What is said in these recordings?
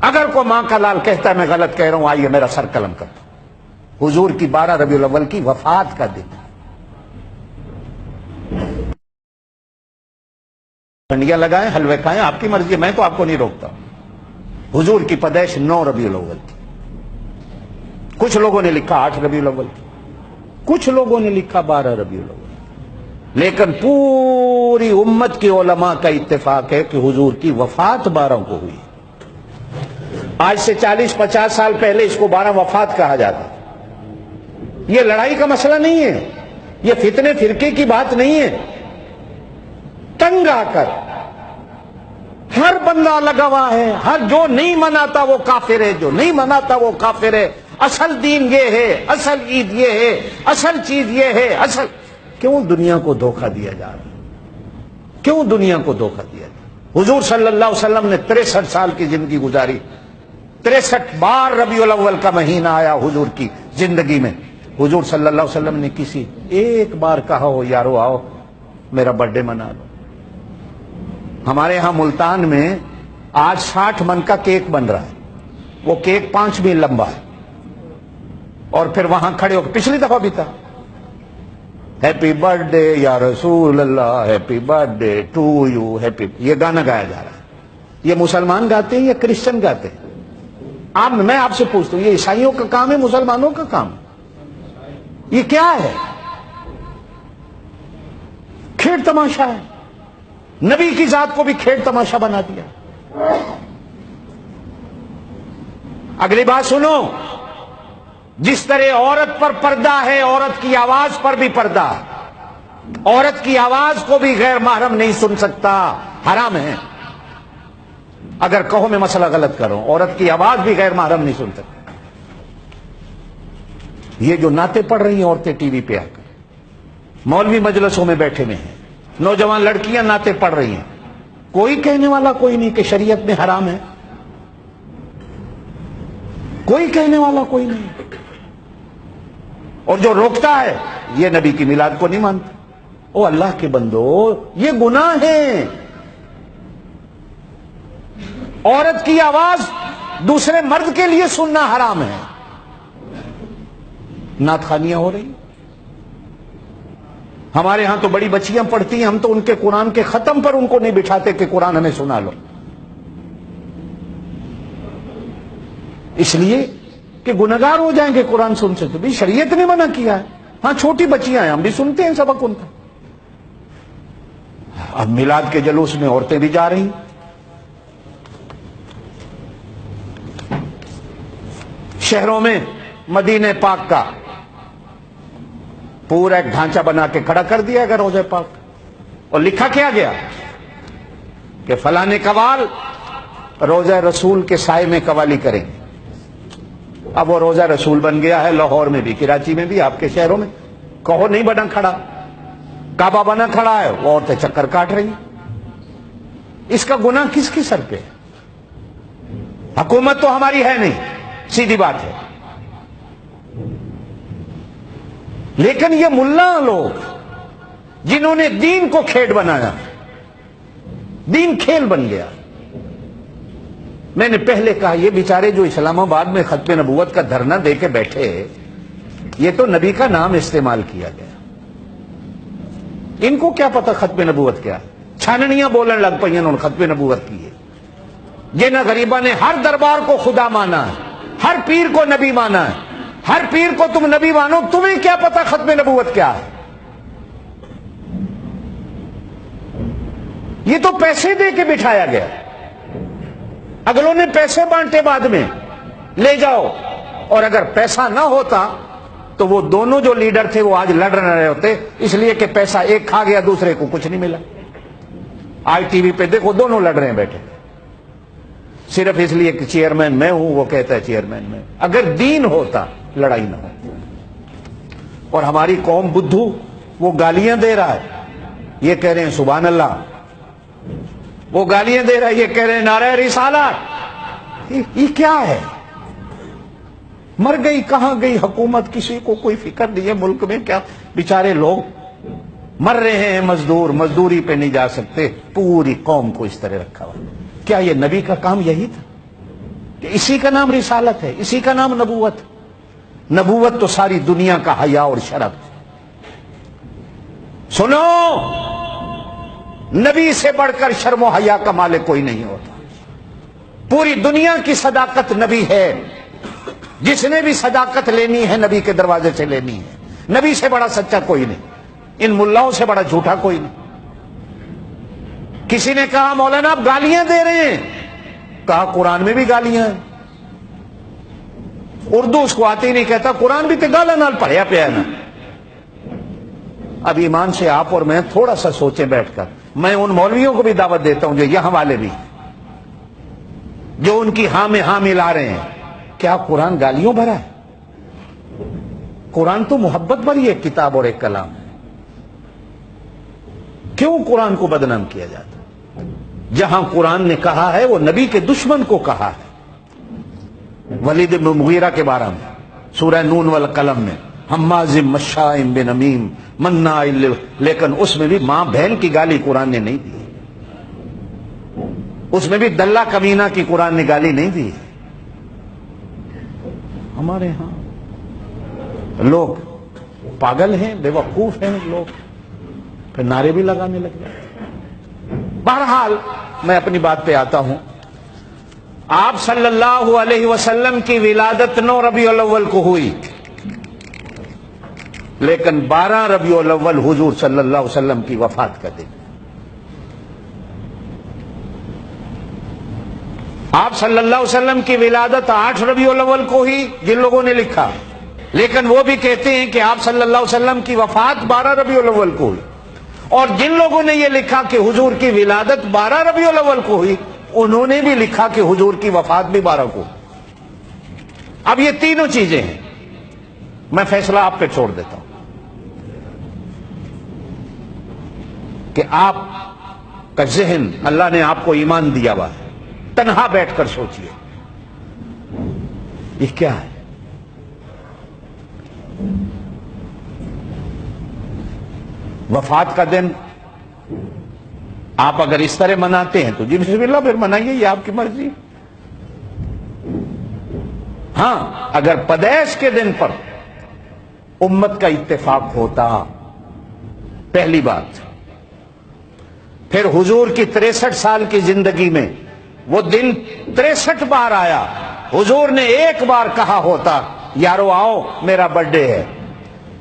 اگر کوئی ماں کا لال کہتا ہے میں غلط کہہ رہا ہوں، آئیے میرا سر قلم کرتا ہوں۔ حضور کی 12 ربیع الاول کی وفات کا دن، ٹھنڈیاں لگائیں، حلوے کھائیں، آپ کی مرضی ہے، میں تو آپ کو نہیں روکتا۔ حضور کی پیدائش 9 ربیع الاول کی، کچھ لوگوں نے لکھا 8 ربیع الاول کی، کچھ لوگوں نے لکھا 12 ربیع الاول، لیکن پوری امت کی علماء کا اتفاق ہے کہ حضور کی وفات 12 کو ہوئی۔ آج سے 40-50 سال پہلے اس کو 12 وفات کہا جاتا۔ یہ لڑائی کا مسئلہ نہیں ہے، یہ فتنے فرقے کی بات نہیں ہے۔ تنگ آ کر ہر بندہ لگا ہوا ہے، ہر جو نہیں مناتا وہ کافر ہے، جو نہیں مناتا وہ کافر ہے، اصل دین یہ ہے، اصل عید یہ ہے، اصل چیز یہ ہے، اصل۔ کیوں دنیا کو دھوکہ دیا جا رہا ہے؟ کیوں دنیا کو دھوکہ دیا جا رہا ہے؟ حضور صلی اللہ علیہ وسلم نے 63 سال کی زندگی گزاری، 63 بار ربیع الاول کا مہینہ آیا حضور کی زندگی میں۔ حضور صلی اللہ علیہ وسلم نے کسی ایک بار کہا ہو یارو آؤ میرا برتھ ڈے منا لو؟ ہمارے ہاں ملتان میں آج 60 من کا کیک بن رہا ہے، وہ کیک 5 میل لمبا ہے، اور پھر وہاں کھڑے ہو کے پچھلی دفعہ بھی تھا، ہیپی برتھ ڈے یا رسول اللہ، happy birthday to you, happy, یہ گانا گایا جا رہا ہے۔ یہ مسلمان گاتے ہیں یا کرسچن گاتے ہیں؟ میں آپ سے پوچھتا ہوں، یہ عیسائیوں کا کام ہے مسلمانوں کا کام؟ یہ کیا ہے؟ کھیڑ تماشا ہے، نبی کی ذات کو بھی کھیڑ تماشا بنا دیا۔ اگلی بات سنو، جس طرح عورت پر پردہ ہے، عورت کی آواز پر بھی پردہ ہے۔ عورت کی آواز کو بھی غیر محرم نہیں سن سکتا، حرام ہے۔ اگر کہو میں مسئلہ غلط کروں، عورت کی آواز بھی غیر محرم نہیں سن سکتا۔ یہ جو نعتیں پڑھ رہی ہیں عورتیں ٹی وی پہ آ کر، مولوی مجلسوں میں بیٹھے ہوئے ہیں، نوجوان لڑکیاں نعتیں پڑھ رہی ہیں، کوئی کہنے والا کوئی نہیں کہ شریعت میں حرام ہے، کوئی کہنے والا کوئی نہیں۔ اور جو روکتا ہے یہ نبی کی میلاد کو نہیں مانتا۔ او اللہ کے بندو، یہ گناہ ہے۔ عورت کی آواز دوسرے مرد کے لیے سننا حرام ہے۔ نعت خوانیاں ہو رہی، ہمارے ہاں تو بڑی بچیاں پڑھتی ہیں، ہم تو ان کے قرآن کے ختم پر ان کو نہیں بٹھاتے کہ قرآن ہمیں سنا لو، اس لیے کہ گنہگار ہو جائیں گے قرآن سن سے۔ تو بھی شریعت نے منع کیا ہے۔ ہاں چھوٹی بچیاں ہیں، ہم بھی سنتے ہیں سبق ان کا۔ اب میلاد کے جلوس میں عورتیں بھی جا رہی، شہروں میں مدینہ پاک کا پورا ایک ڈھانچہ بنا کے کھڑا کر دیا گیا روضہ پاک، اور لکھا کیا گیا کہ فلاں قوال روضہ رسول کے سائے میں قوالی کریں۔ اب وہ روضہ رسول بن گیا ہے، لاہور میں بھی، کراچی میں بھی، آپ کے شہروں میں کہو نہیں بنا کھڑا، کعبہ بنا کھڑا ہے، وہ عورتیں چکر کاٹ رہی ہیں۔ اس کا گناہ کس کی سر پہ ہے؟ حکومت تو ہماری ہے نہیں، سیدھی بات ہے، لیکن یہ ملا لوگ جنہوں نے دین کو کھیل بنایا، دین کھیل بن گیا۔ میں نے پہلے کہا یہ بیچارے جو اسلام آباد میں ختم نبوت کا دھرنا دے کے بیٹھے، یہ تو نبی کا نام استعمال کیا گیا، ان کو کیا پتا ختم نبوت کیا؟ چھاننیاں بولن لگ پئی انہوں نے ختم نبوت کی ہے۔ جن غریباں نے ہر دربار کو خدا مانا ہے، ہر پیر کو نبی مانا ہے، ہر پیر کو تم نبی مانو، تمہیں کیا پتا ختم نبوت کیا ہے؟ یہ تو پیسے دے کے بٹھایا گیا، اگلوں نے پیسے بانٹے بعد میں، لے جاؤ۔ اور اگر پیسہ نہ ہوتا تو وہ دونوں جو لیڈر تھے وہ آج لڑ رہے ہوتے، اس لیے کہ پیسہ ایک کھا گیا، دوسرے کو کچھ نہیں ملا۔ آج ٹی وی پہ دیکھو دونوں لڑ رہے ہیں بیٹھے، صرف اس لیے کہ چیئرمین میں ہوں، وہ کہتا ہے چیئرمین میں۔ اگر دین ہوتا لڑائی نہ ہوتی۔ اور ہماری قوم بدھو، وہ گالیاں دے رہا ہے، یہ کہہ رہے ہیں سبحان اللہ، وہ گالیاں دے رہا ہے، یہ کہہ رہے ہیں نعرہ رسالت۔ یہ کیا ہے؟ مر گئی کہاں گئی حکومت؟ کسی کو کوئی فکر نہیں ہے ملک میں، کیا بیچارے لوگ مر رہے ہیں، مزدور مزدوری پہ نہیں جا سکتے، پوری قوم کو اس طرح رکھا ہوا۔ کیا یہ نبی کا کام یہی تھا؟ کہ اسی کا نام رسالت ہے، اسی کا نام نبوت ہے۔ نبوت تو ساری دنیا کا حیا اور شرف ہے۔ سنو، نبی سے بڑھ کر شرم و حیا کا مالک کوئی نہیں ہوتا۔ پوری دنیا کی صداقت نبی ہے۔ جس نے بھی صداقت لینی ہے نبی کے دروازے سے لینی ہے۔ نبی سے بڑا سچا کوئی نہیں، ان ملاؤں سے بڑا جھوٹا کوئی نہیں۔ کسی نے کہا مولانا آپ گالیاں دے رہے ہیں، کہا قرآن میں بھی گالیاں ہیں۔ اردو اس کو آتی نہیں، کہتا قرآن بھی تے گالا نال پڑھیا پیا نا۔ اب ایمان سے آپ اور میں تھوڑا سا سوچیں بیٹھ کر، میں ان مولویوں کو بھی دعوت دیتا ہوں جو یہاں والے بھی، جو ان کی ہاں میں ہاں ملا رہے ہیں، کیا قرآن گالیوں بھرا ہے؟ قرآن تو محبت بھری ایک کتاب اور ایک کلام ہے۔ کیوں قرآن کو بدنام کیا جاتا؟ جہاں قرآن نے کہا ہے وہ نبی کے دشمن کو کہا ہے۔ ولید بن مغیرہ کے بارے میں سورہ نون والقلم میں، حماز مشاء بنمیم مناع، لیکن اس میں بھی ماں بہن کی گالی قرآن نے نہیں دی۔ اس میں بھی دلہ کمینہ کی قرآن نے گالی نہیں دی۔ ہمارے ہاں لوگ پاگل ہیں، بے وقوف ہیں لوگ، پھر نعرے بھی لگانے لگ جاتے۔ بہرحال میں اپنی بات پہ آتا ہوں۔ آپ صلی اللہ علیہ وسلم کی ولادت 9 ربیع الاول کو ہوئی، لیکن 12 ربیع الاول حضور صلی اللہ علیہ وسلم کی وفات کا دن۔ آپ صلی اللہ علیہ وسلم کی ولادت 8 ربیع الاول کو ہی جن لوگوں نے لکھا، لیکن وہ بھی کہتے ہیں کہ آپ صلی اللہ علیہ وسلم کی وفات 12 ربیع الاول کو ہوئی، اور جن لوگوں نے یہ لکھا کہ حضور کی ولادت 12 ربیع الاول کو ہوئی، انہوں نے بھی لکھا کہ حضور کی وفات بھی 12 کو۔ اب یہ تینوں چیزیں ہیں، میں فیصلہ آپ پہ چھوڑ دیتا ہوں کہ آپ کا ذہن، اللہ نے آپ کو ایمان دیا ہوا ہے، تنہا بیٹھ کر سوچئے یہ کیا ہے؟ وفات کا دن آپ اگر اس طرح مناتے ہیں تو جی بسم اللہ، پھر منائیے، یہ آپ کی مرضی۔ ہاں، اگر پیدائش کے دن پر امت کا اتفاق ہوتا، پہلی بات، پھر حضور کی 63 سال کی زندگی میں وہ دن 63 بار آیا، حضور نے ایک بار کہا ہوتا یارو آؤ میرا برتھ ڈے ہے۔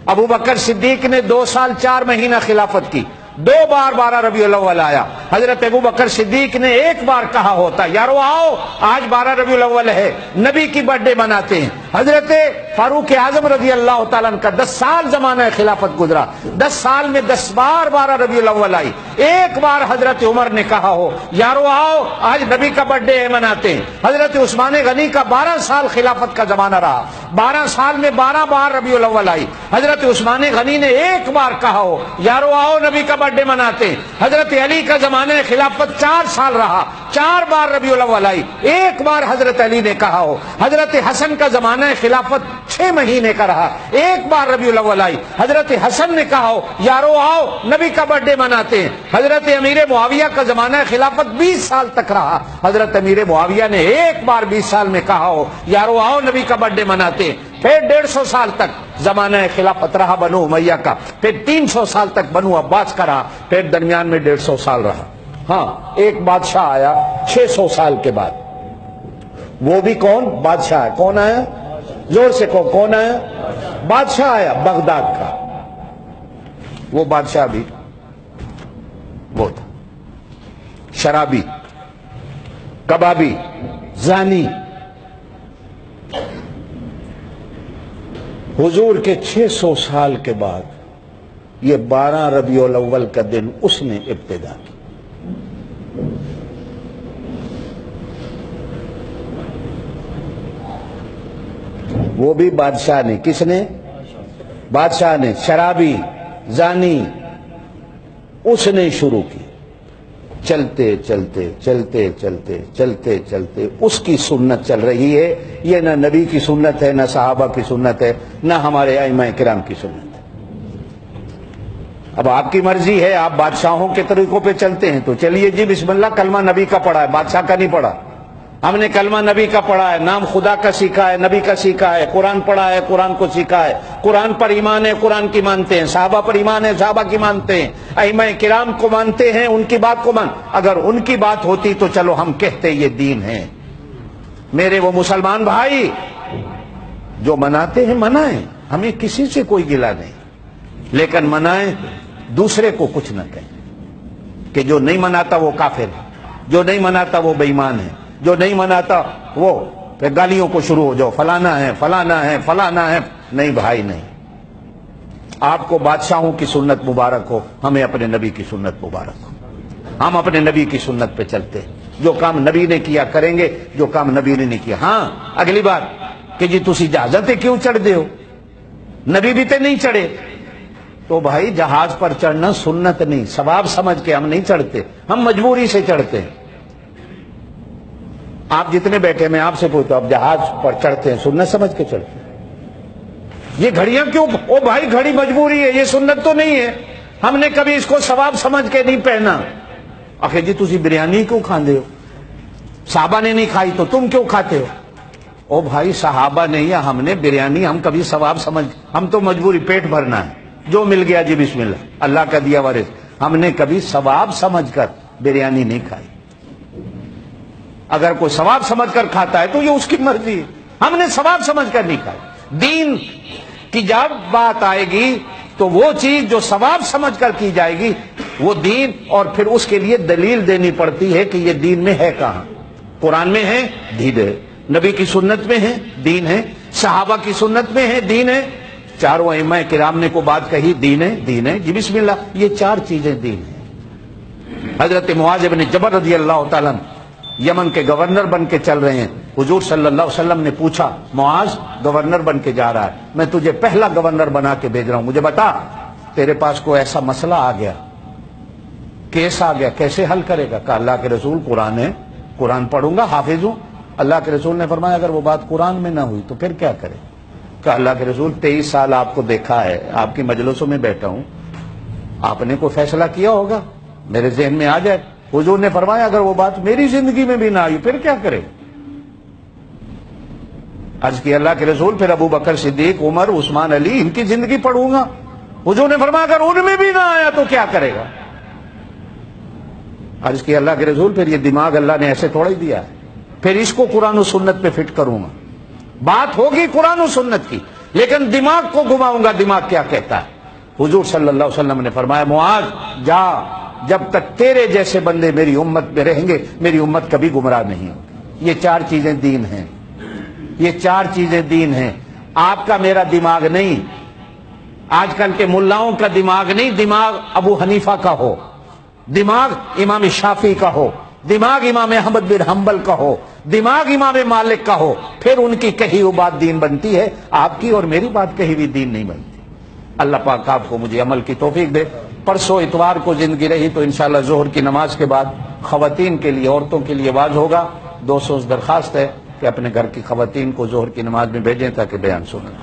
ابو بکر صدیق نے 2 سال 4 مہینہ خلافت کی، 2 بار 12 ربیع الاول آیا۔ حضرت ابو بکر صدیق نے ایک بار کہا ہوتا یارو آؤ آج 12 ربیع الاول ہے، نبی کی برتھ ڈے مناتے ہیں۔ حضرت فاروق اعظم رضی اللہ تعالیٰ عنہ کا 10 سال زمانہ خلافت گزرا، 10 سال میں 10 بار 12 ربیع الاول آئی، ایک بار حضرت عمر نے کہا ہو یارو آؤ آج نبی کا برتھ ڈے مناتے ہیں۔ حضرت عثمان غنی کا 12 سال خلافت کا زمانہ رہا، 12 سال میں 12 بار ربیع الاول آئی، حضرت عثمان غنی نے ایک بار کہا ہو یارو آؤ نبی کا برتھ ڈے مناتے ہیں۔ حضرت علی کا زمانہ خلافت 4 سال رہا، 4 بار ربیع الاول آئی، ایک بار حضرت علی نے کہا ہو۔ حضرت حسن کا زمانہ خلافت 6 مہینے کا رہا، ایک بار ربیع الاول آئی، حضرت حسن نے کہا ہو یارو آؤ نبی کا برتھ ڈے مناتے ہیں۔ حضرت امیر معاویہ کا زمانہ خلافت 20 سال تک رہا، حضرت امیر معاویہ نے ایک بار 20 سال میں کہا ہو یارو آؤ نبی کا برتھ ڈے مناتے ہیں۔ پھر 150 سال تک زمانہ خلافت رہا بنو امیہ کا، پھر 300 سال تک بنو عباس کا رہا، پھر درمیان میں 150 سال رہا۔ ہاں، ایک بادشاہ آیا 600 سال کے بعد، وہ بھی کون؟ بادشاہ ہے۔ کون آیا؟ زور سے کون آیا؟ بادشاہ آیا بغداد کا۔ وہ بادشاہ بھی وہ تھا شرابی، کبابی، زانی۔ حضور کے 600 سال کے بعد یہ 12 ربیع الاول کا دن اس نے ابتدا کی۔ وہ بھی بادشاہ نے، کس نے؟ بادشاہ نے، شرابی، زانی، اس نے شروع کی۔ چلتے چلتے چلتے چلتے چلتے چلتے اس کی سنت چل رہی ہے۔ یہ نہ نبی کی سنت ہے، نہ صحابہ کی سنت ہے، نہ ہمارے ائمہ کرام کی سنت ہے۔ اب آپ کی مرضی ہے، آپ بادشاہوں کے طریقوں پہ چلتے ہیں تو چلیے جی بسم اللہ، کلمہ نبی کا پڑھا ہے، بادشاہ کا نہیں پڑھا۔ ہم نے کلمہ نبی کا پڑھا ہے، نام خدا کا سیکھا ہے، نبی کا سیکھا ہے، قرآن پڑھا ہے، قرآن کو سیکھا ہے، قرآن پر ایمان ہے، قرآن کی مانتے ہیں، صحابہ پر ایمان ہے، صحابہ کی مانتے ہیں، ائمہ کرام کو مانتے ہیں، ان کی بات کو اگر ان کی بات ہوتی تو چلو ہم کہتے یہ دین ہے۔ میرے وہ مسلمان بھائی جو مناتے ہیں منائیں، ہمیں کسی سے کوئی گلہ نہیں، لیکن منائیں، دوسرے کو کچھ نہ کہیں کہ جو نہیں مناتا وہ کافر ہے، جو نہیں مناتا وہ بے ایمان ہے، جو نہیں مناتا وہ پھر گالیوں کو شروع ہو جاؤ، فلانا ہے فلانا ہے فلانا ہے۔ نہیں بھائی نہیں، آپ کو بادشاہوں کی سنت مبارک ہو، ہمیں اپنے نبی کی سنت مبارک ہو، ہم اپنے نبی کی سنت پہ چلتے ہیں، جو کام نبی نے کیا کریں گے، جو کام نبی نے نہیں کیا۔ ہاں اگلی بات کہ جی تسی جہازاں تے کیوں چڑھ دے ہو، نبی بھی تے نہیں چڑھے، تو بھائی جہاز پر چڑھنا سنت نہیں، ثواب سمجھ کے ہم نہیں چڑھتے، ہم مجبوری سے چڑھتے ہیں۔ آپ جتنے بیٹھے میں آپ سے پوچھتا ہوں، آپ جہاز پر چڑھتے ہیں سنت سمجھ کے چڑھتے ہیں؟ یہ گھڑیاں کیوں؟ او بھائی گھڑی مجبوری ہے، یہ سنت تو نہیں ہے، ہم نے کبھی اس کو ثواب سمجھ کے نہیں پہنا۔ آخر جی تسی بریانی کیوں کھاندے ہو؟ صحابہ نے نہیں کھائی تو تم کیوں کھاتے ہو؟ او بھائی صحابہ نے یا ہم نے بریانی ہم کبھی ثواب سمجھ، ہم تو مجبوری پیٹ بھرنا ہے، جو مل گیا جی بسم اللہ، اللہ کا دیا ہوا رزق، ہم نے کبھی ثواب سمجھ کر بریانی نہیں کھائی۔ اگر کوئی ثواب سمجھ کر کھاتا ہے تو یہ اس کی مرضی ہے، ہم نے ثواب سمجھ کر نہیں کھائی۔ دین کی جب بات آئے گی تو وہ چیز جو ثواب سمجھ کر کی جائے گی وہ دین، اور پھر اس کے لیے دلیل دینی پڑتی ہے کہ یہ دین میں ہے کہاں، قرآن میں ہے دین ہے، نبی کی سنت میں ہے دین ہے، صحابہ کی سنت میں ہے دین ہے، چاروں ائمہ کرام نے کو بات کہی دین ہے دین ہے جی بسم اللہ، یہ چار چیزیں دین ہیں۔ حضرت معاذ بن جبل رضی اللہ تعالیٰ یمن کے گورنر بن کے چل رہے ہیں، حضور صلی اللہ علیہ وسلم نے پوچھا معاذ گورنر بن کے جا رہا ہے، میں تجھے پہلا گورنر بنا کے بھیج رہا ہوں، مجھے بتا تیرے پاس کوئی ایسا مسئلہ آ گیا، کیس آ گیا، کیسے حل کرے گا؟ کہا اللہ کے رسول قرآن ہے، قرآن پڑھوں گا، حافظ ہوں۔ اللہ کے رسول نے فرمایا اگر وہ بات قرآن میں نہ ہوئی تو پھر کیا کرے؟ کہا اللہ کے رسول 23 سال آپ کو دیکھا ہے، آپ کی مجلسوں میں بیٹھا ہوں، آپ نے کوئی فیصلہ کیا ہوگا میرے ذہن میں آ جائے۔ حضور نے فرمایا اگر وہ بات میری زندگی میں بھی نہ آئی پھر کیا کرے؟ عرض کی اللہ کے رسول پھر ابو بکر صدیق، عمر، عثمان، علی، ان کی زندگی پڑھوں گا۔ حضور نے فرمایا اگر ان میں بھی نہ آیا تو کیا کرے گا؟ عرض کی اللہ کے رسول پھر یہ دماغ اللہ نے ایسے تھوڑا ہی دیا ہے، پھر اس کو قرآن و سنت پہ فٹ کروں گا۔ بات ہوگی قرآن و سنت کی لیکن دماغ کو گھماؤں گا، دماغ کیا کہتا ہے۔ حضور صلی اللہ علیہ وسلم نے فرمایا معاذ جا، جب تک تیرے جیسے بندے میری امت میں رہیں گے میری امت کبھی گمراہ نہیں ہوگی۔ یہ چار چیزیں دین ہیں، یہ چار چیزیں دین ہیں۔ آپ کا میرا دماغ نہیں، آج کل کے ملاؤں کا دماغ نہیں، دماغ ابو حنیفہ کا ہو، دماغ امام شافعی کا ہو، دماغ امام احمد بن حنبل کا ہو، دماغ امام مالک کا ہو، پھر ان کی کہی ہوئی بات دین بنتی ہے، آپ کی اور میری بات کہی ہوئی دین نہیں بنتی۔ اللہ پاک آپ کو مجھے عمل کی توفیق دے۔ پرسوں اتوار کو زندگی رہی تو انشاءاللہ ظہر کی نماز کے بعد خواتین کے لیے، عورتوں کے لیے واز ہوگا۔ 200 درخواست ہے کہ اپنے گھر کی خواتین کو ظہر کی نماز میں بھیجیں تاکہ بیان سنیں۔